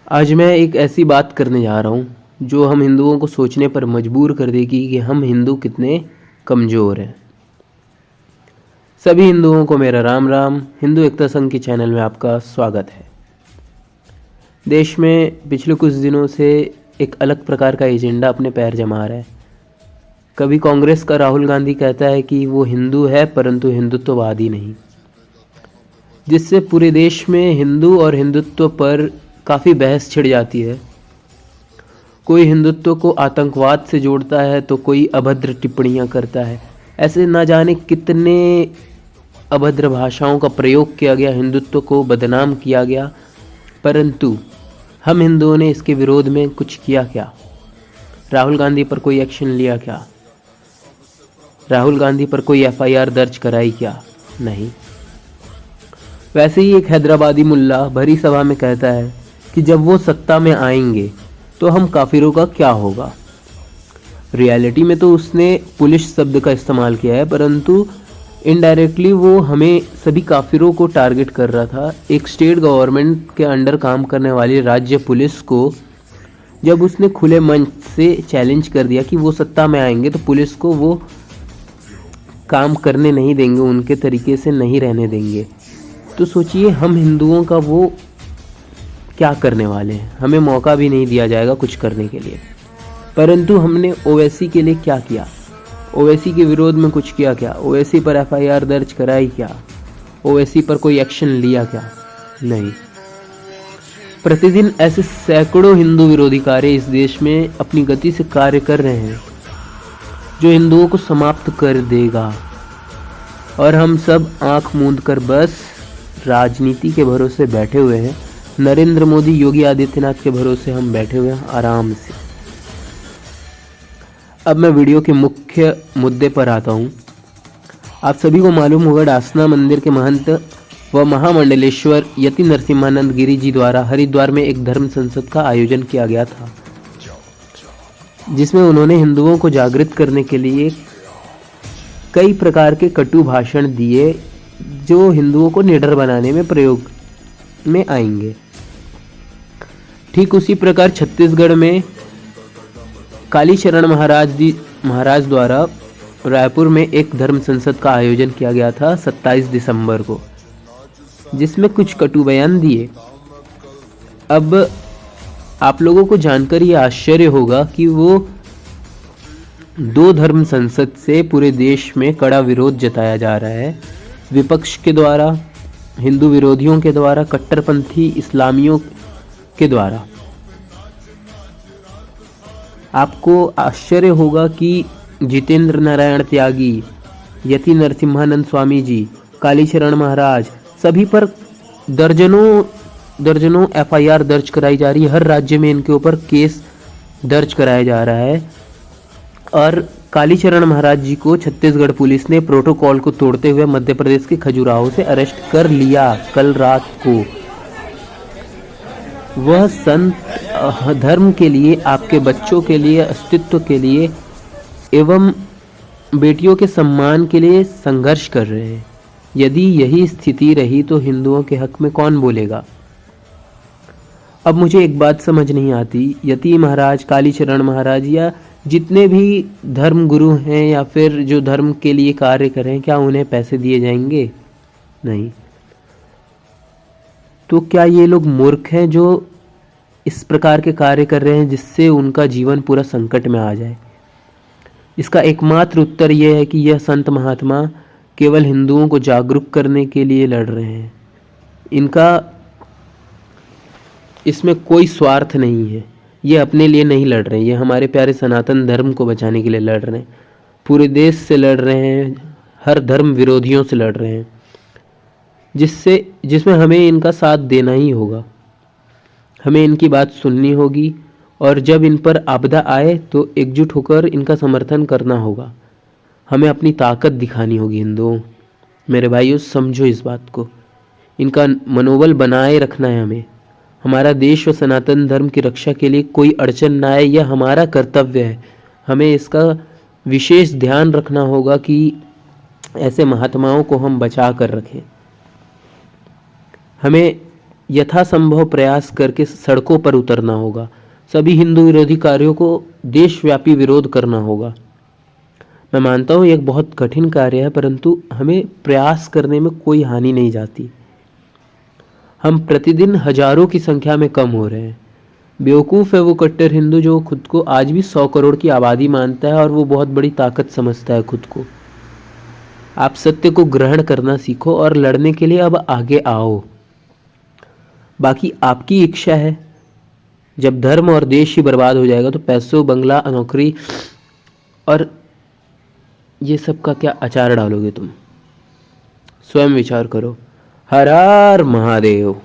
आज मैं एक ऐसी बात करने जा रहा हूँ जो हम हिंदुओं को सोचने पर मजबूर कर देगी कि हम हिंदू कितने कमज़ोर हैं। सभी हिंदुओं को मेरा राम राम। हिंदू एकता संघ के चैनल में आपका स्वागत है। देश में पिछले कुछ दिनों से एक अलग प्रकार का एजेंडा अपने पैर जमा रहा है। कभी कांग्रेस का राहुल गांधी कहता है कि वो हिंदू है परंतु हिंदुत्ववादी नहीं, जिससे पूरे देश में हिंदू और हिंदुत्व पर काफ़ी बहस छिड़ जाती है। कोई हिंदुत्व को आतंकवाद से जोड़ता है तो कोई अभद्र टिप्पणियां करता है। ऐसे ना जाने कितने अभद्र भाषाओं का प्रयोग किया गया, हिंदुत्व को बदनाम किया गया, परंतु हम हिंदुओं ने इसके विरोध में कुछ किया क्या? राहुल गांधी पर कोई एक्शन लिया क्या? राहुल गांधी पर कोई एफआईआर दर्ज कराई क्या? नहीं। वैसे ही एक हैदराबादी मुल्ला भरी सभा में कहता है कि जब वो सत्ता में आएंगे तो हम काफिरों का क्या होगा। रियलिटी में तो उसने पुलिस शब्द का इस्तेमाल किया है, परंतु इनडायरेक्टली वो हमें सभी काफिरों को टारगेट कर रहा था। एक स्टेट गवर्नमेंट के अंडर काम करने वाली राज्य पुलिस को जब उसने खुले मंच से चैलेंज कर दिया कि वो सत्ता में आएंगे तो पुलिस को वो काम करने नहीं देंगे, उनके तरीके से नहीं रहने देंगे, तो सोचिए हम हिंदुओं का वो क्या करने वाले हैं। हमें मौका भी नहीं दिया जाएगा कुछ करने के लिए। परंतु हमने ओवैसी के लिए क्या किया? ओवैसी के विरोध में कुछ किया क्या? ओवैसी पर एफआईआर दर्ज कराई क्या? ओवैसी पर कोई एक्शन लिया क्या? नहीं। प्रतिदिन ऐसे सैकड़ों हिंदू विरोधी कार्य इस देश में अपनी गति से कार्य कर रहे हैं जो हिंदुओं को समाप्त कर देगा, और हम सब आंख मूंद कर बस राजनीति के भरोसे बैठे हुए हैं। नरेंद्र मोदी, योगी आदित्यनाथ के भरोसे हम बैठे हुए हैं आराम से। अब मैं वीडियो के मुख्य मुद्दे पर आता हूं। आप सभी को मालूम होगा, डासना मंदिर के महंत व महामंडलेश्वर यति नरसिम्हानंद गिरी जी द्वारा हरिद्वार में एक धर्म संसद का आयोजन किया गया था, जिसमें उन्होंने हिंदुओं को जागृत करने के लिए कई प्रकार के कटु भाषण दिए जो हिंदुओं को निडर बनाने में प्रयोग में आएंगे। ठीक उसी प्रकार छत्तीसगढ़ में कालीचरण महाराज द्वारा रायपुर में एक धर्म संसद का आयोजन किया गया था 27 दिसंबर को, जिसमें कुछ कटु बयान दिए। अब आप लोगों को जानकर ये आश्चर्य होगा कि वो दो धर्म संसद से पूरे देश में कड़ा विरोध जताया जा रहा है। विपक्ष के द्वारा, हिंदू विरोधियों के द्वारा, कट्टरपंथी इस्लामियों के द्वारा। आपको आश्चर्य होगा कि जितेंद्र नारायण त्यागी, यति नरसिम्हानंद स्वामी जी, कालीचरण महाराज, सभी पर दर्जनों एफआईआर दर्ज कराई जा रही है। हर राज्य में इनके ऊपर केस दर्ज कराया जा रहा है। और कालीचरण महाराज जी को छत्तीसगढ़ पुलिस ने प्रोटोकॉल को तोड़ते हुए मध्य प्रदेश के खजुराहो से अरेस्ट कर लिया कल रात को। वह संत धर्म के लिए, आपके बच्चों के लिए, अस्तित्व के लिए एवं बेटियों के सम्मान के लिए संघर्ष कर रहे हैं। यदि यही स्थिति रही तो हिंदुओं के हक में कौन बोलेगा? अब मुझे एक बात समझ नहीं आती, यति महाराज, कालीचरण महाराज या जितने भी धर्म गुरु हैं या फिर जो धर्म के लिए कार्य कर रहे हैं, क्या उन्हें पैसे दिए जाएंगे? नहीं। तो क्या ये लोग मूर्ख हैं जो इस प्रकार के कार्य कर रहे हैं जिससे उनका जीवन पूरा संकट में आ जाए? इसका एकमात्र उत्तर यह है कि यह संत महात्मा केवल हिंदुओं को जागरूक करने के लिए लड़ रहे हैं। इनका इसमें कोई स्वार्थ नहीं है। ये अपने लिए नहीं लड़ रहे हैं, ये हमारे प्यारे सनातन धर्म को बचाने के लिए लड़ रहे हैं। पूरे देश से लड़ रहे हैं, हर धर्म विरोधियों से लड़ रहे हैं, जिसमें हमें इनका साथ देना ही होगा। हमें इनकी बात सुननी होगी, और जब इन पर आपदा आए तो एकजुट होकर इनका समर्थन करना होगा। हमें अपनी ताकत दिखानी होगी। हिंदुओं, मेरे भाइयों, समझो इस बात को। इनका मनोबल बनाए रखना है हमें। हमारा देश व सनातन धर्म की रक्षा के लिए कोई अड़चन ना आए, यह हमारा कर्तव्य है। हमें इसका विशेष ध्यान रखना होगा कि ऐसे महात्माओं को हम बचा कर रखें। हमें यथासंभव प्रयास करके सड़कों पर उतरना होगा। सभी हिंदू विरोधी कार्यों को देशव्यापी विरोध करना होगा। मैं मानता हूँ ये एक बहुत कठिन कार्य है, परंतु हमें प्रयास करने में कोई हानि नहीं जाती। हम प्रतिदिन हजारों की संख्या में कम हो रहे हैं। बेवकूफ़ है वो कट्टर हिंदू जो खुद को आज भी 100 करोड़ की आबादी मानता है और वो बहुत बड़ी ताकत समझता है खुद को। आप सत्य को ग्रहण करना सीखो और लड़ने के लिए अब आगे आओ। बाकी आपकी इच्छा है। जब धर्म और देश ही बर्बाद हो जाएगा तो पैसों, बंगला, नौकरी और ये सब का क्या अचार डालोगे तुम? स्वयं विचार करो। हर हर महादेव।